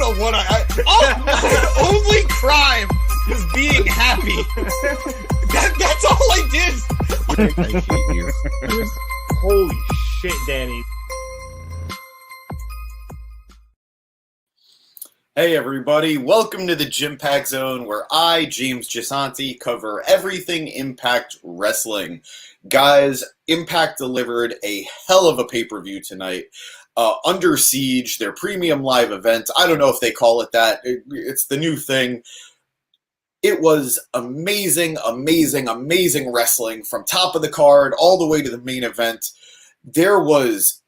know what my only crime was being happy. That's all I did. I hate you. Holy shit, Danny. Hey everybody, welcome to the Gym Pack Zone, where I, James Gisanti, cover everything Impact Wrestling. Guys, Impact delivered a hell of a pay-per-view tonight. Under Siege, their premium live event. I don't know if they call it that. It's the new thing. It was amazing, amazing, amazing wrestling from top of the card all the way to the main event. There was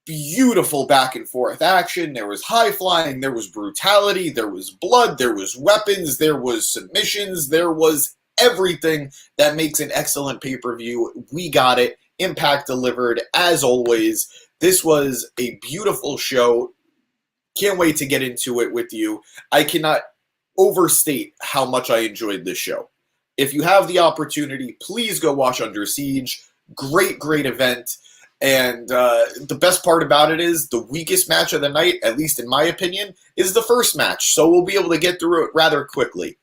beautiful back and forth action. There was high flying, there was brutality, there was blood, there was weapons, there was submissions, there was everything that makes an excellent pay-per-view. We got it. Impact delivered as always. This was a beautiful show. Can't wait to get into it with you. I cannot overstate how much I enjoyed this show. If you have the opportunity, please go watch Under Siege. Great, great event. And the best part about it is the weakest match of the night, at least in my opinion, is the first match. So we'll be able to get through it rather quickly.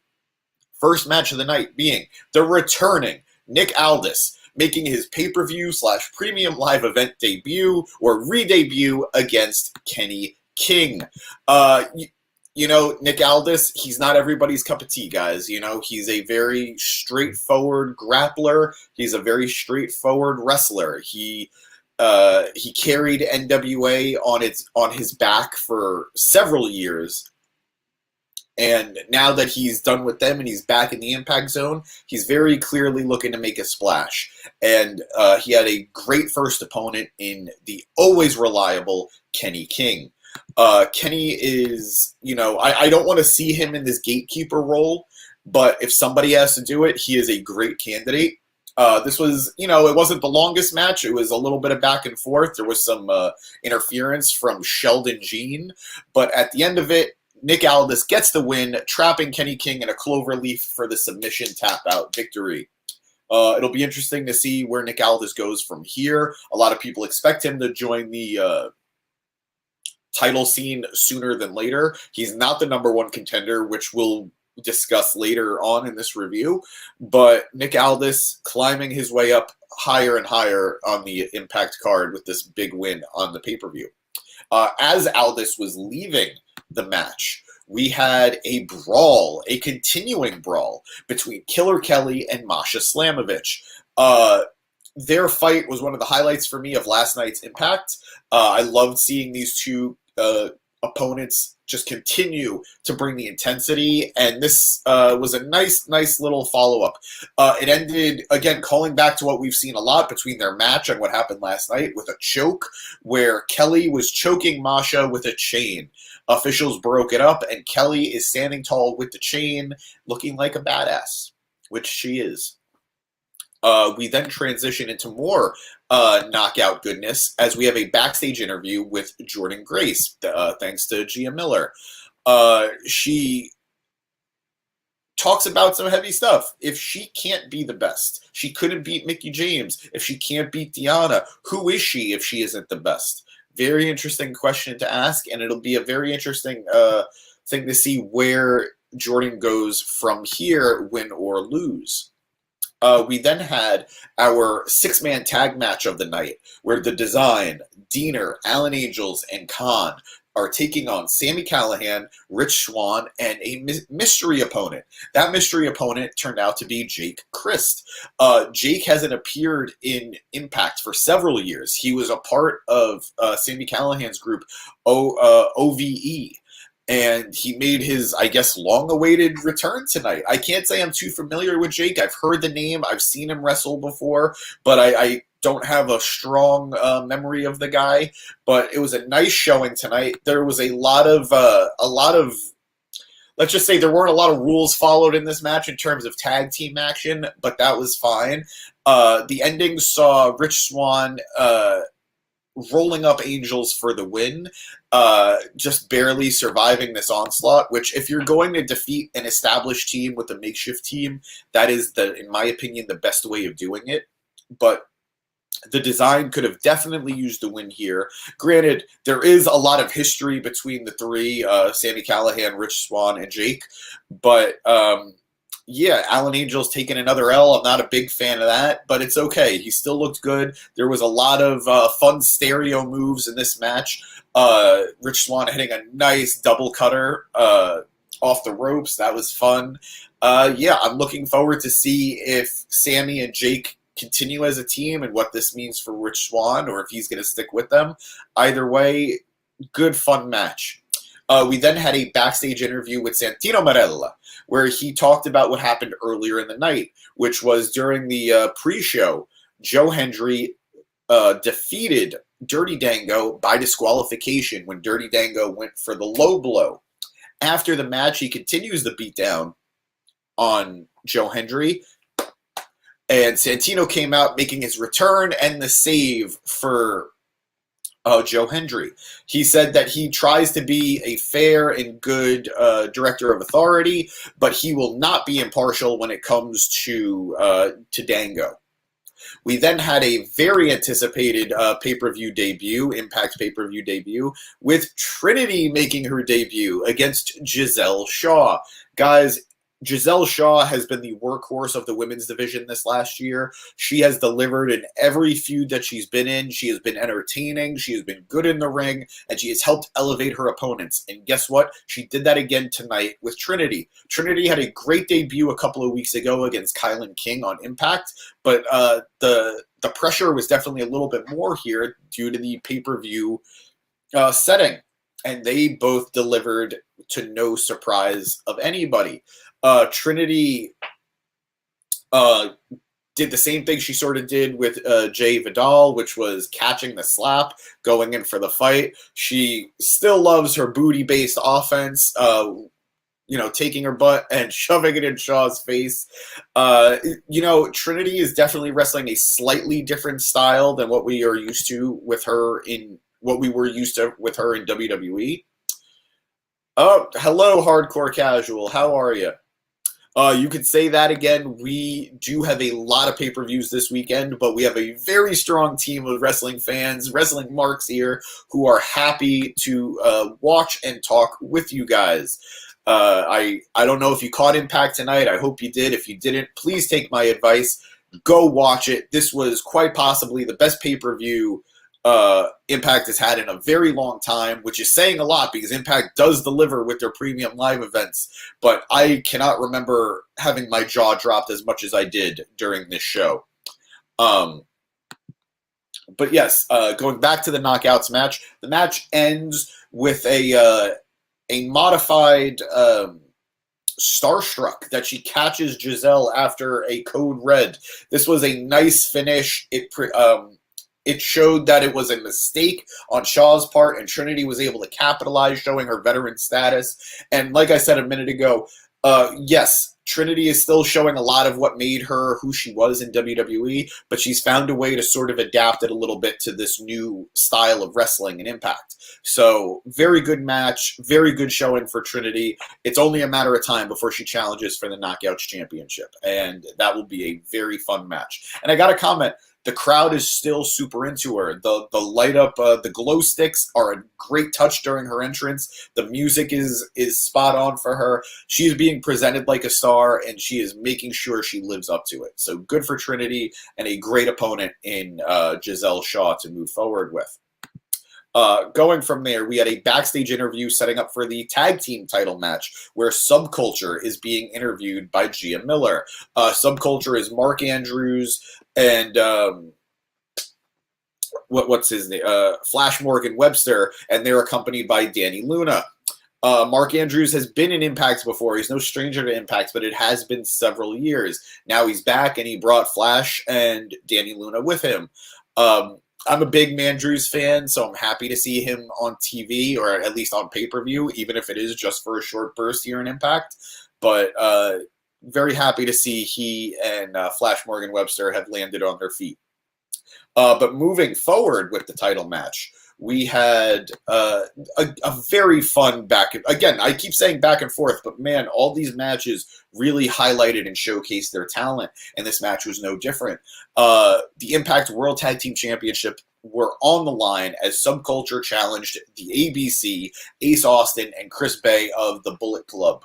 First match of the night being the returning Nick Aldis, making his pay-per-view / premium live event debut or re-debut against Kenny King. You know, Nick Aldis, he's not everybody's cup of tea, guys. You know, he's a very straightforward grappler. He's a very straightforward wrestler. He carried NWA on his back for several years. And now that he's done with them and he's back in the Impact Zone, he's very clearly looking to make a splash. And he had a great first opponent in the always reliable Kenny King. Kenny is, you know, I don't want to see him in this gatekeeper role, but if somebody has to do it, he is a great candidate. This was, you know, it wasn't the longest match. It was a little bit of back and forth. There was some interference from Sheldon Jean, but at the end of it, Nick Aldis gets the win, trapping Kenny King in a cloverleaf for the submission tap-out victory. It'll be interesting to see where Nick Aldis goes from here. A lot of people expect him to join the title scene sooner than later. He's not the #1 contender, which we'll discuss later on in this review, but Nick Aldis climbing his way up higher and higher on the Impact card with this big win on the pay-per-view. As Aldis was leaving the match, we had a brawl, a continuing brawl between Killer Kelly and Masha Slamovich. Their fight was one of the highlights for me of last night's Impact. I loved seeing these two opponents just continue to bring the intensity, and this was a nice little follow-up. It ended, again, calling back to what we've seen a lot between their match and what happened last night with a choke, where Kelly was choking Masha with a chain. Officials broke it up, and Kelly is standing tall with the chain, looking like a badass, which she is. We then transition into more knockout goodness as we have a backstage interview with Jordynne Grace, thanks to Gia Miller. She talks about some heavy stuff. If she can't be the best, she couldn't beat Mickie James. If she can't beat Deonna, who is she if she isn't the best? Very interesting question to ask, and it'll be a very interesting thing to see where Jordynne goes from here, win or lose. We then had our 6-man tag match of the night, where The Design, Diener, Alan Angels, and Khan are taking on Sami Callihan, Rich Swann, and a mystery opponent. That mystery opponent turned out to be Jake Christ. Jake hasn't appeared in Impact for several years. He was a part of Sami Callihan's group, OVE. And he made his, I guess, long-awaited return tonight. I can't say I'm too familiar with Jake. I've heard the name. I've seen him wrestle before, but I don't have a strong memory of the guy. But it was a nice showing tonight. There was a lot of, let's just say there weren't a lot of rules followed in this match in terms of tag team action, but that was fine. The ending saw Rich Swann rolling up Angels for the win, just barely surviving this onslaught, which if you're going to defeat an established team with a makeshift team, that is, in my opinion, the best way of doing it. But The design could have definitely used the win here. Granted, there is a lot of history between the three, Sami Callihan, Rich Swann, and Jake. But, yeah, Alan Angel's taking another L. I'm not a big fan of that, but it's okay. He still looked good. There was a lot of fun stereo moves in this match. Rich Swann hitting a nice double cutter off the ropes. That was fun. Yeah, I'm looking forward to see if Sami and Jake continue as a team and what this means for Rich Swann, or if he's going to stick with them. Either way, good fun match. We then had a backstage interview with Santino Marella, where he talked about what happened earlier in the night, which was during the pre-show, Joe Hendry defeated Dirty Dango by disqualification when Dirty Dango went for the low blow. After the match, he continues the beatdown on Joe Hendry, and Santino came out making his return and the save for Joe Hendry. He said that he tries to be a fair and good director of authority, but he will not be impartial when it comes to Dango. We then had a very anticipated pay-per-view debut, Impact pay-per-view debut, with Trinity making her debut against Giselle Shaw. Guys, Giselle Shaw has been the workhorse of the women's division this last year. She has delivered in every feud that she's been in. She has been entertaining. She has been good in the ring, and she has helped elevate her opponents. And guess what? She did that again tonight with Trinity. Trinity had a great debut a couple of weeks ago against Kylan King on Impact, but the pressure was definitely a little bit more here due to the pay-per-view setting. And they both delivered to no surprise of anybody. Trinity did the same thing she sort of did with Jay Vidal, which was catching the slap, going in for the fight. She still loves her booty-based offense, taking her butt and shoving it in Shaw's face. Trinity is definitely wrestling a slightly different style than what we are used to with her in what we were used to with her in WWE. Oh, hello, Hardcore Casual. How are you? You could say that again. We do have a lot of pay-per-views this weekend, but we have a very strong team of wrestling fans, wrestling marks here, who are happy to watch and talk with you guys. I don't know if you caught Impact tonight. I hope you did. If you didn't, please take my advice. Go watch it. This was quite possibly the best pay-per-view Impact has had in a very long time, which is saying a lot because Impact does deliver with their premium live events, but I cannot remember having my jaw dropped as much as I did during this show. But yes, going back to the Knockouts match, the match ends with a modified Starstruck that she catches Giselle after a code red. This was a nice finish. It showed that it was a mistake on Shaw's part, and Trinity was able to capitalize, showing her veteran status. And like I said a minute ago, yes, Trinity is still showing a lot of what made her who she was in WWE, but she's found a way to sort of adapt it a little bit to this new style of wrestling and Impact. So very good match, very good showing for Trinity. It's only a matter of time before she challenges for the Knockouts Championship, and that will be a very fun match. And I got a comment. The crowd is still super into her. The light up, the glow sticks are a great touch during her entrance. The music is spot on for her. She's being presented like a star, and she is making sure she lives up to it. So good for Trinity, and a great opponent in Giselle Shaw to move forward with. Going from there, we had a backstage interview setting up for the tag team title match where Subculture is being interviewed by Gia Miller. Subculture is Mark Andrews and what's his name? Flash Morgan Webster, and they're accompanied by Danny Luna. Mark Andrews has been in Impact before. He's no stranger to Impact, but it has been several years. Now he's back, and he brought Flash and Danny Luna with him. I'm a big Mandrews fan, so I'm happy to see him on TV, or at least on pay-per-view, even if it is just for a short burst here in Impact. But very happy to see he and Flash Morgan Webster have landed on their feet. But moving forward with the title match, we had a very fun again, I keep saying back and forth, but man, all these matches really highlighted and showcased their talent, and this match was no different. The Impact World Tag Team Championship were on the line as Subculture challenged the ABC, Ace Austin, and Chris Bay of the Bullet Club.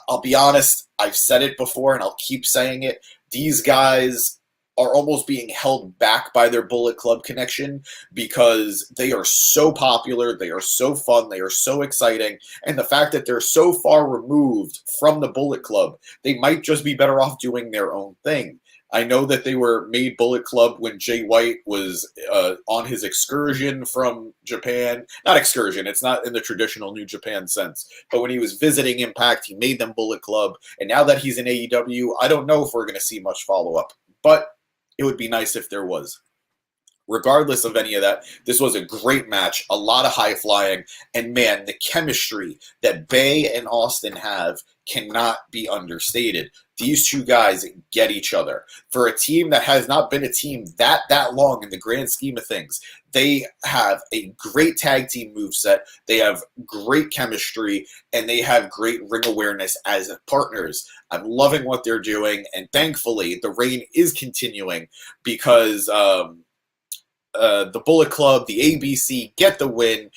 I'll be honest, I've said it before and I'll keep saying it. These guys are almost being held back by their Bullet Club connection because they are so popular, they are so fun, they are so exciting, and the fact that they're so far removed from the Bullet Club, they might just be better off doing their own thing. I know that they were made Bullet Club when Jay White was on his excursion from Japan. Not excursion, it's not in the traditional New Japan sense. But when he was visiting Impact, he made them Bullet Club. And now that he's in AEW, I don't know if we're going to see much follow-up. But it would be nice if there was. Regardless of any of that, this was a great match, a lot of high flying, and man, the chemistry that Bay and Austin have cannot be understated. These two guys get each other. For a team that has not been a team that long in the grand scheme of things, they have a great tag team moveset, they have great chemistry, and they have great ring awareness as partners. I'm loving what they're doing, and thankfully, the reign is continuing because the Bullet Club, the ABC, get the win,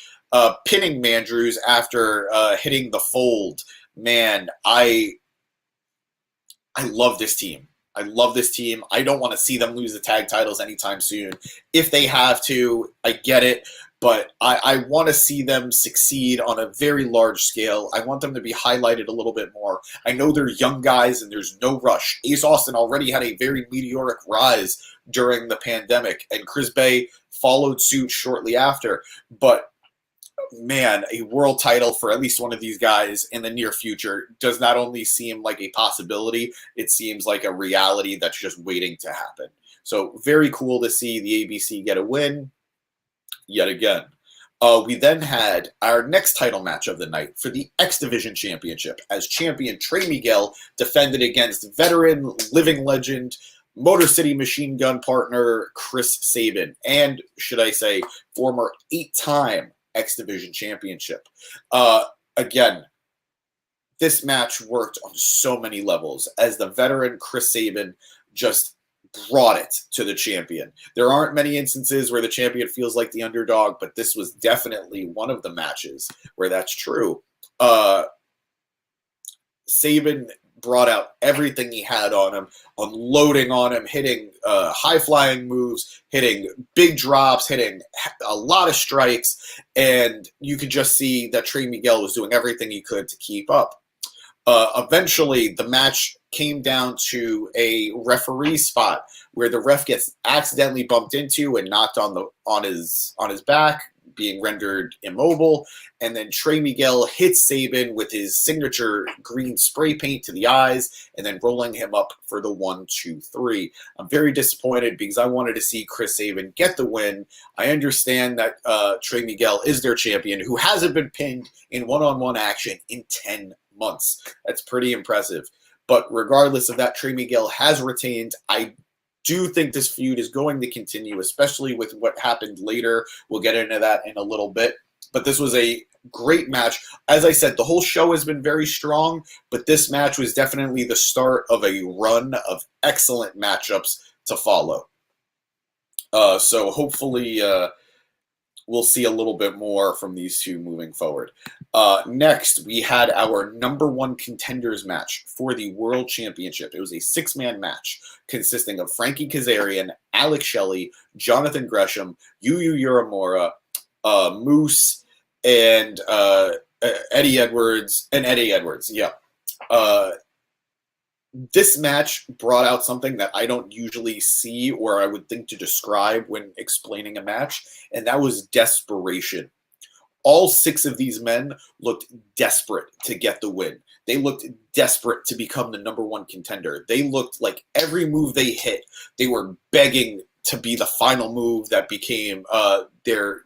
pinning Mandrews after hitting the fold. Man, I love this team. I love this team. I don't want to see them lose the tag titles anytime soon. If they have to, I get it. But I want to see them succeed on a very large scale. I want them to be highlighted a little bit more. I know they're young guys and there's no rush. Ace Austin already had a very meteoric rise during the pandemic, and Chris Bay followed suit shortly after. But man, a world title for at least one of these guys in the near future does not only seem like a possibility, it seems like a reality that's just waiting to happen. So very cool to see the ABC get a win yet again. We then had our next title match of the night for the X Division Championship as champion Trey Miguel defended against veteran, living legend, Motor City Machine Gun partner Chris Sabin, and, should I say, former 8-time X Division Championship. Again, this match worked on so many levels as the veteran Chris Sabin just brought it to the champion. There aren't many instances where the champion feels like the underdog, but this was definitely one of the matches where that's true. Sabin brought out everything he had on him, unloading on him, hitting high-flying moves, hitting big drops, hitting a lot of strikes, and you could just see that Trey Miguel was doing everything he could to keep up. Eventually, the match came down to a referee spot where the ref gets accidentally bumped into and knocked on his back, being rendered immobile, and then Trey Miguel hits Sabin with his signature green spray paint to the eyes, and then rolling him up for the 1-2-3. I'm very disappointed because I wanted to see Chris Sabin get the win. I understand that Trey Miguel is their champion, who hasn't been pinned in one-on-one action in 10 months. That's pretty impressive. But regardless of that, Trey Miguel has retained. I do think this feud is going to continue, especially with what happened later. We'll get into that in a little bit. But this was a great match. As I said, the whole show has been very strong, but this match was definitely the start of a run of excellent matchups to follow. So hopefully we'll see a little bit more from these two moving forward. Next, we had our number one contenders match for the World Championship. It was a 6-man match consisting of Frankie Kazarian, Alex Shelley, Jonathan Gresham, Yuya Uemura, Moose, and Eddie Edwards. Yeah. This match brought out something that I don't usually see or I would think to describe when explaining a match, and that was desperation. All 6 of these men looked desperate to get the win. They looked desperate to become the number one contender. They looked like every move they hit, they were begging to be the final move that became their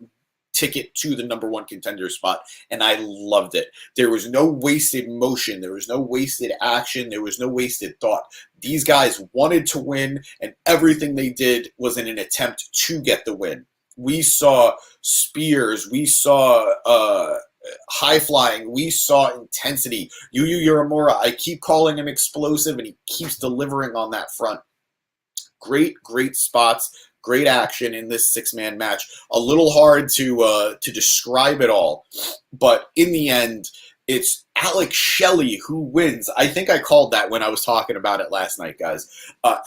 ticket to the number one contender spot, and I loved it. There was no wasted motion. There was no wasted action. There was no wasted thought. These guys wanted to win, and everything they did was in an attempt to get the win. We saw spears. We saw high flying. We saw intensity. Yuya Uemura, I keep calling him explosive, and he keeps delivering on that front. Great spots, great action in this six-man match. A little hard to describe it all, but in the end, it's Alex Shelley who wins. I think I called that when I was talking about it last night, guys.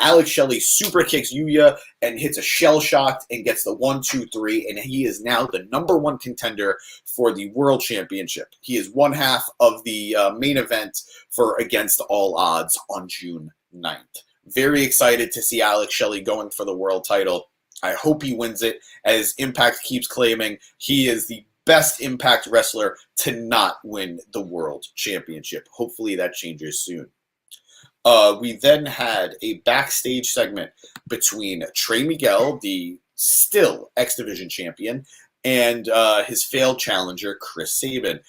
Alex Shelley super kicks Yuya and hits a shell shock and gets the 1-2-3, and he is now the #1 contender for the World Championship. He is one half of the main event for Against All Odds on June 9th. Very excited to see Alex Shelley going for the world title. I hope he wins it, as Impact keeps claiming he is the best Impact wrestler to not win the World Championship. Hopefully that changes soon. We then had a backstage segment between Trey Miguel, the still X Division champion, and his failed challenger, Chris Sabin.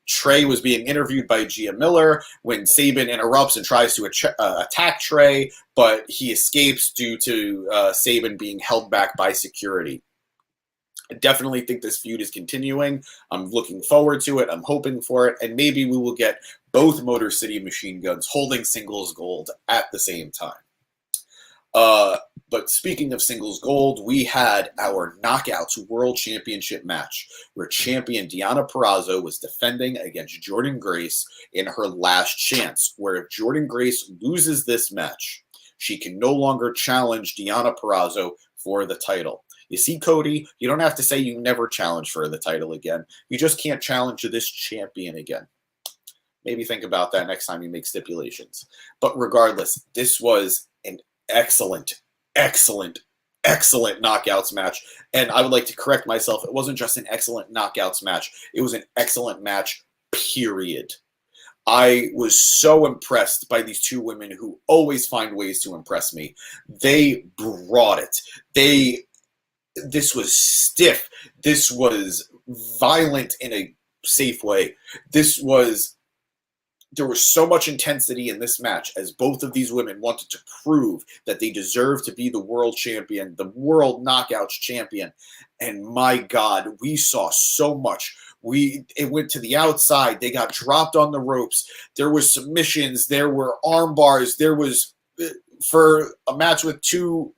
Trey was being interviewed by Gia Miller when Sabin interrupts and tries to attack Trey, but he escapes due to Sabin being held back by security. I definitely think this feud is continuing. I'm looking forward to it. I'm hoping for it. And maybe we will get both Motor City Machine Guns holding singles gold at the same time. But speaking of singles gold, we had our Knockouts World Championship match where champion Deonna Purrazzo was defending against Jordynne Grace in her last chance, where if Jordynne Grace loses this match, she can no longer challenge Deonna Purrazzo for the title. You see, Cody, you don't have to say you never challenge for the title again. You just can't challenge this champion again. Maybe think about that next time you make stipulations. But regardless, this was an excellent knockouts match. And I would like to correct myself. It wasn't just an excellent knockouts match. It was an excellent match, period. I was so impressed by these two women who always find ways to impress me. They brought it. This was stiff. This was violent in a safe way. There was so much intensity in this match as both of these women wanted to prove that they deserve to be the world champion, the world knockouts champion. And my God, we saw so much. It went to the outside. They got dropped on the ropes. There was submissions. There were arm bars. There was, for a match with two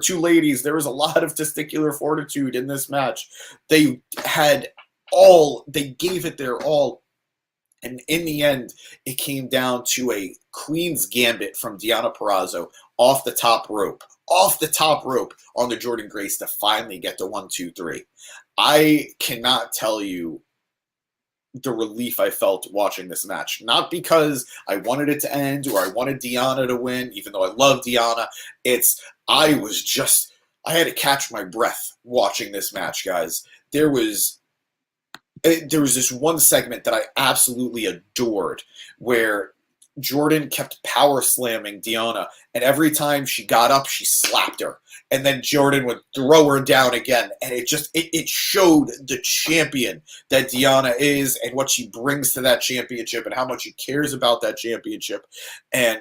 ladies, there was a lot of testicular fortitude in this match. They gave it their all. And in the end, it came down to a Queen's Gambit from Deonna Purrazzo off the top rope on the Jordynne Grace to finally get the 1-2-3. I cannot tell you the relief I felt watching this match. Not because I wanted it to end or I wanted Deonna to win, even though I love Deonna. I had to catch my breath watching this match, guys. There was this one segment that I absolutely adored where Jordynne kept power slamming Deonna, and every time she got up, she slapped her. And then Jordynne would throw her down again. And it showed the champion that Deonna is and what she brings to that championship and how much she cares about that championship. And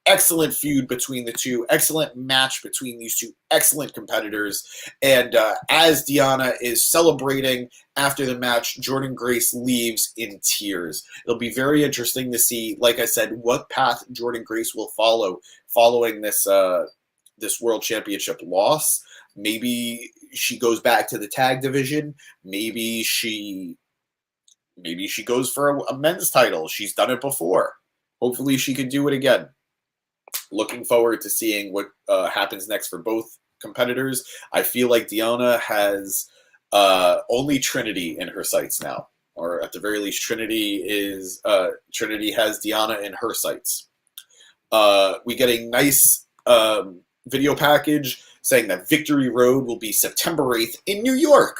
excellent feud between the two, excellent match between these two excellent competitors. And as Deonna is celebrating after the match, Jordynne Grace leaves in tears. It'll be very interesting to see, like I said, what path Jordynne Grace will follow following this World Championship loss. Maybe she goes back to the tag division. Maybe she goes for a men's title. She's done it before. Hopefully she can do it again. Looking forward to seeing what happens next for both competitors. I feel like Deonna has only Trinity in her sights now, or at the very least, Trinity has Deonna in her sights. We get a nice video package saying that Victory Road will be September 8th in New York,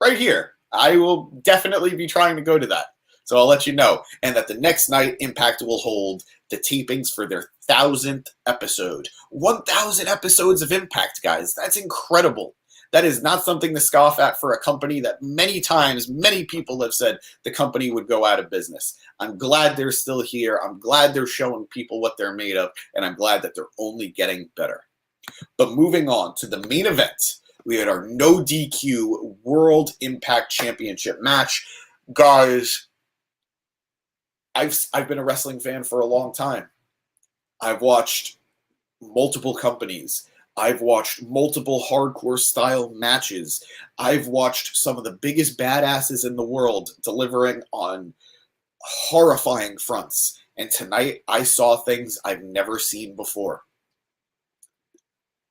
right here. I will definitely be trying to go to that, so I'll let you know. And that the next night, Impact will hold the tapings for their 1,000th episode. 1,000 episodes of Impact, guys. That's incredible. That is not something to scoff at for a company that many times, many people have said the company would go out of business. I'm glad they're still here. I'm glad they're showing people what they're made of, and I'm glad that they're only getting better. But moving on to the main event, we had our no DQ World Impact Championship match. Guys, I've been a wrestling fan for a long time. I've watched multiple companies. I've watched multiple hardcore style matches. I've watched some of the biggest badasses in the world delivering on horrifying fronts. And tonight I saw things I've never seen before.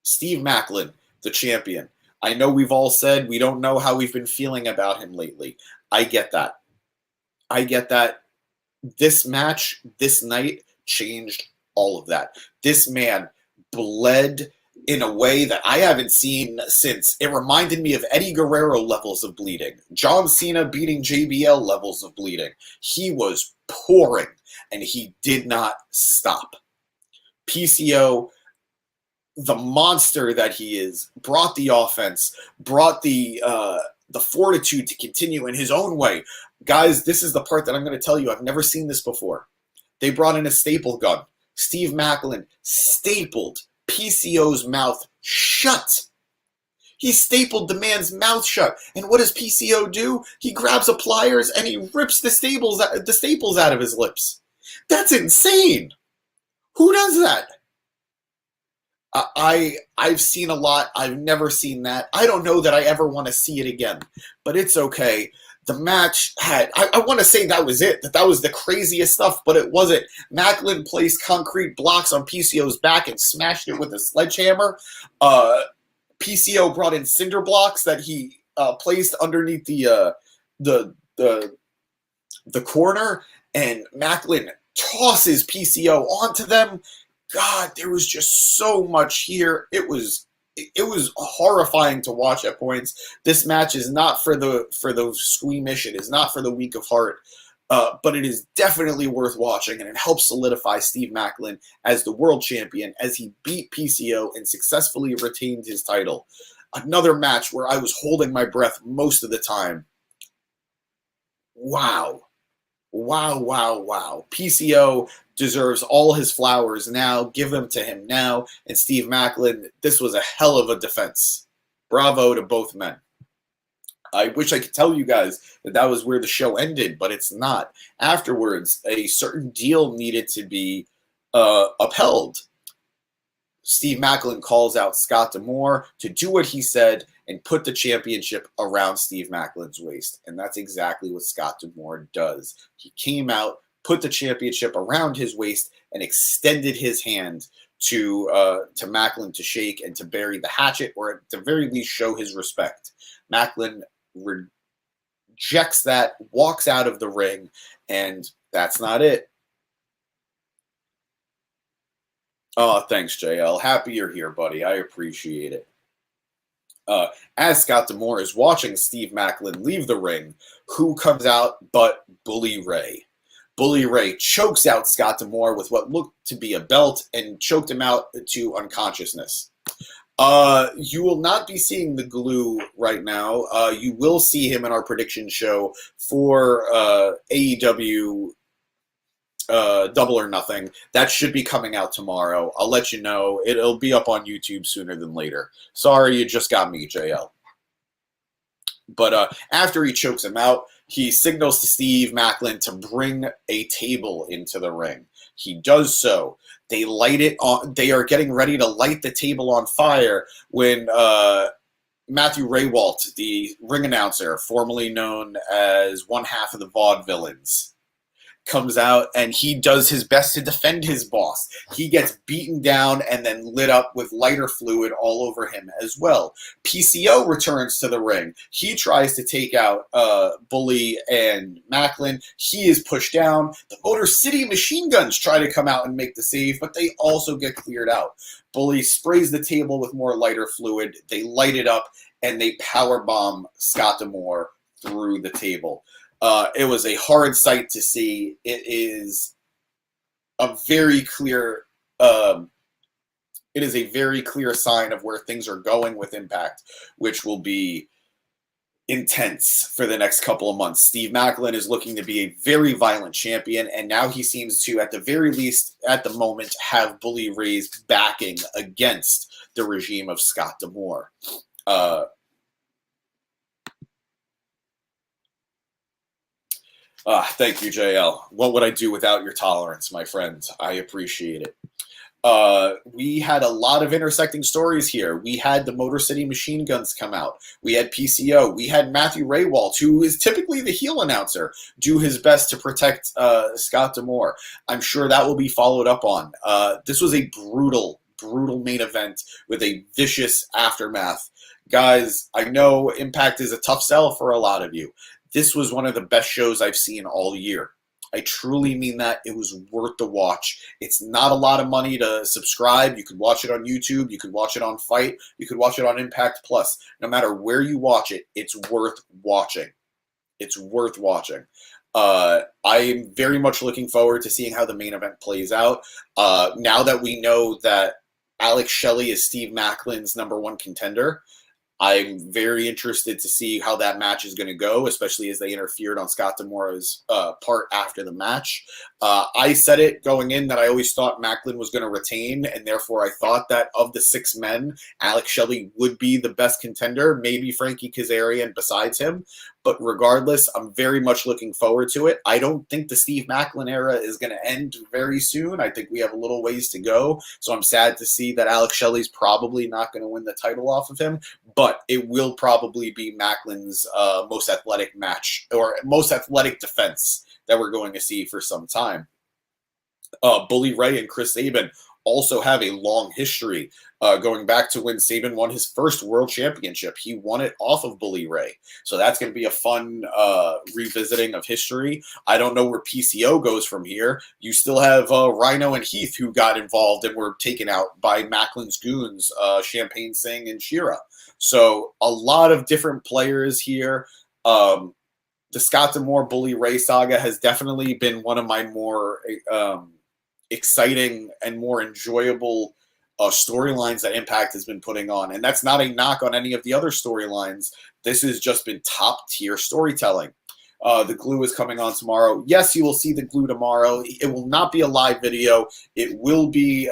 Steve Maclin, the champion. I know we've all said we don't know how we've been feeling about him lately. I get that. I get that. This match, this night, changed all of that. This man bled in a way that I haven't seen since. It reminded me of Eddie Guerrero levels of bleeding. John Cena beating JBL levels of bleeding. He was pouring, and he did not stop. PCO, the monster that he is, brought the offense, brought the fortitude to continue in his own way. Guys, this is the part that I'm going to tell you. I've never seen this before. They brought in a staple gun. Steve Maclin stapled PCO's mouth shut. He stapled the man's mouth shut. And what does PCO do? He grabs a pliers and he rips the staples out of his lips. That's insane. Who does that? I've seen a lot. I've never seen that. I don't know that I ever want to see it again, but it's okay. The match had, I want to say that was it, that was the craziest stuff, but it wasn't. Maclin placed concrete blocks on PCO's back and smashed it with a sledgehammer. PCO brought in cinder blocks that he placed underneath the corner, and Maclin tosses PCO onto them. God, there was just so much here. It was horrifying to watch at points. This match is not for the squeamish. It is not for the weak of heart, but it is definitely worth watching, and it helps solidify Steve Maclin as the world champion as he beat PCO and successfully retained his title. Another match where I was holding my breath most of the time. Wow. Wow, wow, wow. PCO deserves all his flowers now. Give them to him now. And Steve Maclin, this was a hell of a defense. Bravo to both men. I wish I could tell you guys that was where the show ended, but it's not. Afterwards, a certain deal needed to be upheld. Steve Maclin calls out Scott D'Amore to do what he said and put the championship around Steve Maclin's waist. And that's exactly what Scott D'Amore does. He came out, put the championship around his waist, and extended his hand to Maclin to shake and to bury the hatchet, or at the very least show his respect. Maclin rejects that, walks out of the ring, and that's not it. Oh, thanks, JL. Happy you're here, buddy. I appreciate it. As Scott D'Amore is watching Steve Maclin leave the ring, who comes out but Bully Ray? Bully Ray chokes out Scott D'Amore with what looked to be a belt and choked him out to unconsciousness. You will not be seeing the glue right now. You will see him in our prediction show for AEW Double or Nothing. That should be coming out tomorrow. I'll let you know. It'll be up on YouTube sooner than later. Sorry, you just got me, JL. But after he chokes him out, he signals to Steve Maclin to bring a table into the ring. He does so. They light it on. They are getting ready to light the table on fire when Matthew Raywalt, the ring announcer, formerly known as one half of the Vaudevillains, comes out, and he does his best to defend his boss. He gets beaten down and then lit up with lighter fluid all over him as well. PCO returns to the ring. He tries to take out Bully and Maclin. He is pushed down. The Motor City Machine Guns try to come out and make the save, but they also get cleared out. Bully sprays the table with more lighter fluid. They light it up, and they powerbomb Scott D'Amore through the table. It was a hard sight to see. It is a very clear. It is a very clear sign of where things are going with Impact, which will be intense for the next couple of months. Steve Maclin is looking to be a very violent champion, and now he seems to, at the very least, at the moment, have Bully Ray's backing against the regime of Scott D'Amore. Thank you, JL. What would I do without your tolerance, my friend? I appreciate it. We had a lot of intersecting stories here. We had the Motor City Machine Guns come out. We had PCO. We had Matthew Raywalt, who is typically the heel announcer, do his best to protect Scott D'Amore. I'm sure that will be followed up on. This was a brutal main event with a vicious aftermath. Guys, I know Impact is a tough sell for a lot of you. This was one of the best shows I've seen all year. I truly mean that. It was worth the watch. It's not a lot of money to subscribe. You could watch it on YouTube. You could watch it on Fight. You could watch it on Impact Plus. No matter where you watch it, it's worth watching. It's worth watching. I am very much looking forward to seeing how the main event plays out. Now that we know that Alex Shelley is Steve Maclin's #1 contender, I'm very interested to see how that match is going to go, especially as they interfered on Scott D'Amore's part after the match. I said it going in that I always thought Maclin was going to retain, and therefore I thought that of the 6 men, Alex Shelley would be the best contender, maybe Frankie Kazarian besides him. But regardless, I'm very much looking forward to it. I don't think the Steve Maclin era is going to end very soon. I think we have a little ways to go. So I'm sad to see that Alex Shelley's probably not going to win the title off of him. But it will probably be Maclin's most athletic match, or most athletic defense, that we're going to see for some time. Bully Ray and Chris Sabin also have a long history, going back to when Sabin won his first world championship. He won it off of Bully Ray. So that's going to be a fun revisiting of history. I don't know where PCO goes from here. You still have Rhino and Heath, who got involved and were taken out by Maclin's goons, Champagne Singh and Shira. So a lot of different players here. The Scott D'Amore Bully Ray saga has definitely been one of my more exciting and more enjoyable storylines that Impact has been putting on. And that's not a knock on any of the other storylines. This has just been top tier storytelling. The Glue is coming on tomorrow. Yes, you will see the Glue tomorrow. It will not be a live video. It will be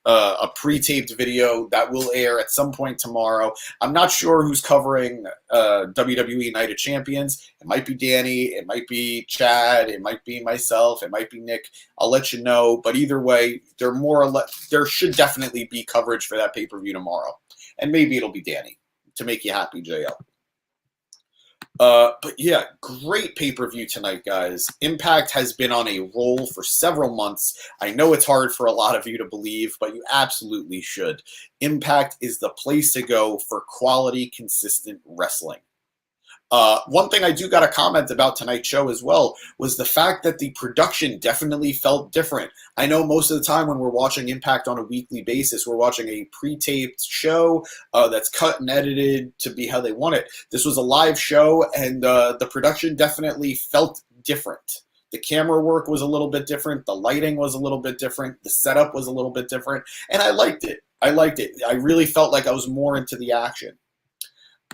a pre-taped video that will air at some point tomorrow. I'm not sure who's covering WWE Night of Champions. It might be Danny. It might be Chad. It might be myself. It might be Nick. I'll let you know. But either way, there should definitely be coverage for that pay-per-view tomorrow. And maybe it'll be Danny to make you happy, JL. But yeah, great pay-per-view tonight, guys. Impact has been on a roll for several months. I know it's hard for a lot of you to believe, but you absolutely should. Impact is the place to go for quality, consistent wrestling. One thing I do got to comment about tonight's show as well was the fact that the production definitely felt different. I know most of the time when we're watching Impact on a weekly basis, we're watching a pre-taped show that's cut and edited to be how they want it. This was a live show, and the production definitely felt different. The camera work was a little bit different. The lighting was a little bit different. The setup was a little bit different. And I liked it. I really felt like I was more into the action.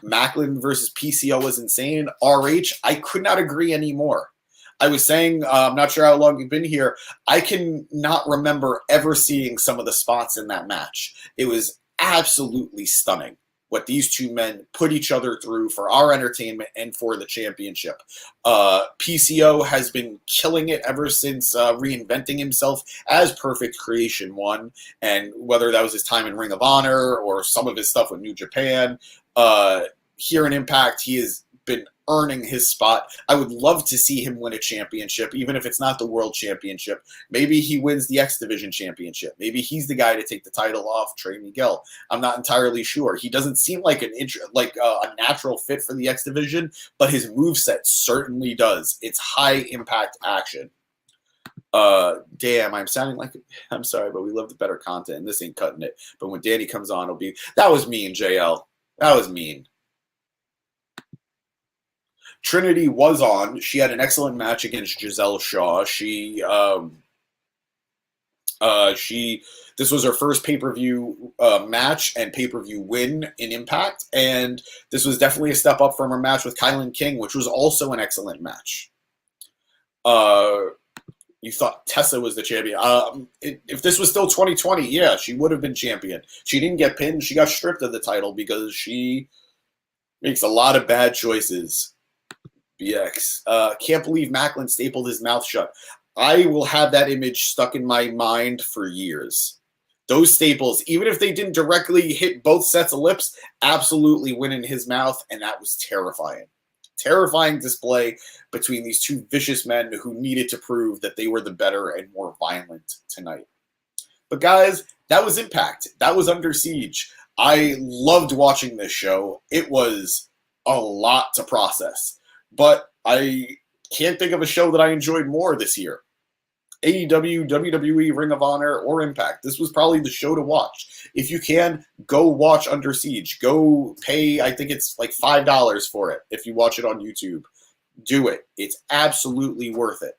Maclin versus PCO was insane. RH, I could not agree anymore. I was saying, I'm not sure how long you've been here, I can not remember ever seeing some of the spots in that match. It was absolutely stunning what these two men put each other through for our entertainment and for the championship. PCO has been killing it ever since reinventing himself as Perfect Creation 1, and whether that was his time in Ring of Honor or some of his stuff with New Japan, here in Impact, he has been earning his spot. I would love to see him win a championship, even if it's not the World Championship. Maybe he wins the X Division Championship. Maybe he's the guy to take the title off Trey Miguel. I'm not entirely sure. He doesn't seem like a natural fit for the X Division, but his moveset certainly does. It's high impact action. Damn, I'm sorry, but we love the better content, and this ain't cutting it. But when Danny comes on, that was mean, JL. That was mean. Trinity was on. She had an excellent match against Giselle Shaw. This was her first pay-per-view match and pay-per-view win in Impact, and this was definitely a step up from her match with Kylan King, which was also an excellent match. You thought Tessa was the champion. If this was still 2020, yeah, she would have been champion. She didn't get pinned. She got stripped of the title because she makes a lot of bad choices. BX. Can't believe Maclin stapled his mouth shut. I will have that image stuck in my mind for years. Those staples, even if they didn't directly hit both sets of lips, absolutely went in his mouth, and that was terrifying. Terrifying display between these two vicious men who needed to prove that they were the better and more violent tonight. But guys, that was Impact. That was Under Siege. I loved watching this show. It was a lot to process. But I can't think of a show that I enjoyed more this year. AEW, WWE, Ring of Honor, or Impact. This was probably the show to watch. If you can, go watch Under Siege. Go pay, I think it's like $5 for it if you watch it on YouTube. Do it. It's absolutely worth it.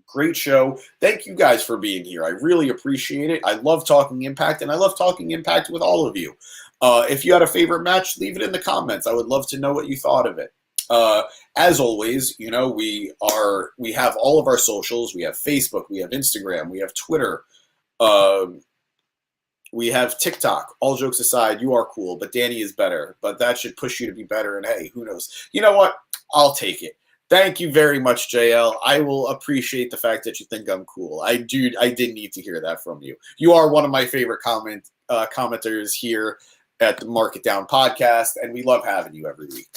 Great show. Thank you guys for being here. I really appreciate it. I love talking Impact, and I love talking Impact with all of you. If you had a favorite match, leave it in the comments. I would love to know what you thought of it. As always, you know, we have all of our socials. We have Facebook, we have Instagram, we have Twitter, we have TikTok. All jokes aside, you are cool, but Danny is better. But that should push you to be better. And hey, who knows? You know what? I'll take it. Thank you very much, JL. I will appreciate the fact that you think I'm cool. I did need to hear that from you. You are one of my favorite commenters here at the Mark It Down podcast, and we love having you every week.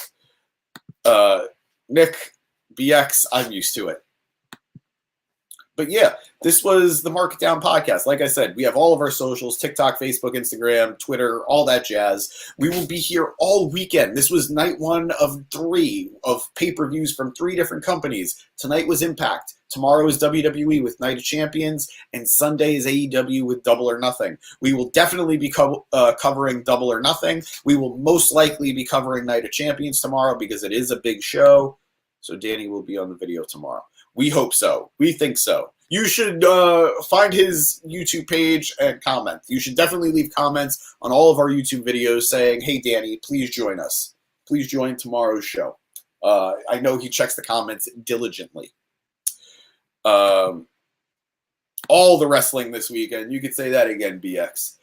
Nick, BX, I'm used to it. But yeah, this was the Mark It Down podcast. Like I said, we have all of our socials, TikTok, Facebook, Instagram, Twitter, all that jazz. We will be here all weekend. This was night 1 of 3 of pay-per-views from 3 different companies. Tonight was Impact. Tomorrow is WWE with Night of Champions. And Sunday is AEW with Double or Nothing. We will definitely be covering Double or Nothing. We will most likely be covering Night of Champions tomorrow because it is a big show. So Danny will be on the video tomorrow. We hope so. We think so. You should find his YouTube page and comment. You should definitely leave comments on all of our YouTube videos saying, hey, Danny, please join us. Please join tomorrow's show. I know he checks the comments diligently. All the wrestling this weekend. You could say that again, BX.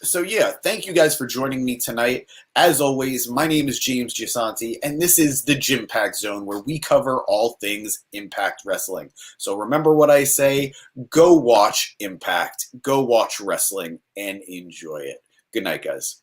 So yeah, thank you guys for joining me tonight. As always, my name is James Giasanti, and this is the Gym Pack Zone, where we cover all things Impact Wrestling. So remember what I say, go watch Impact, go watch wrestling, and enjoy it. Good night, guys.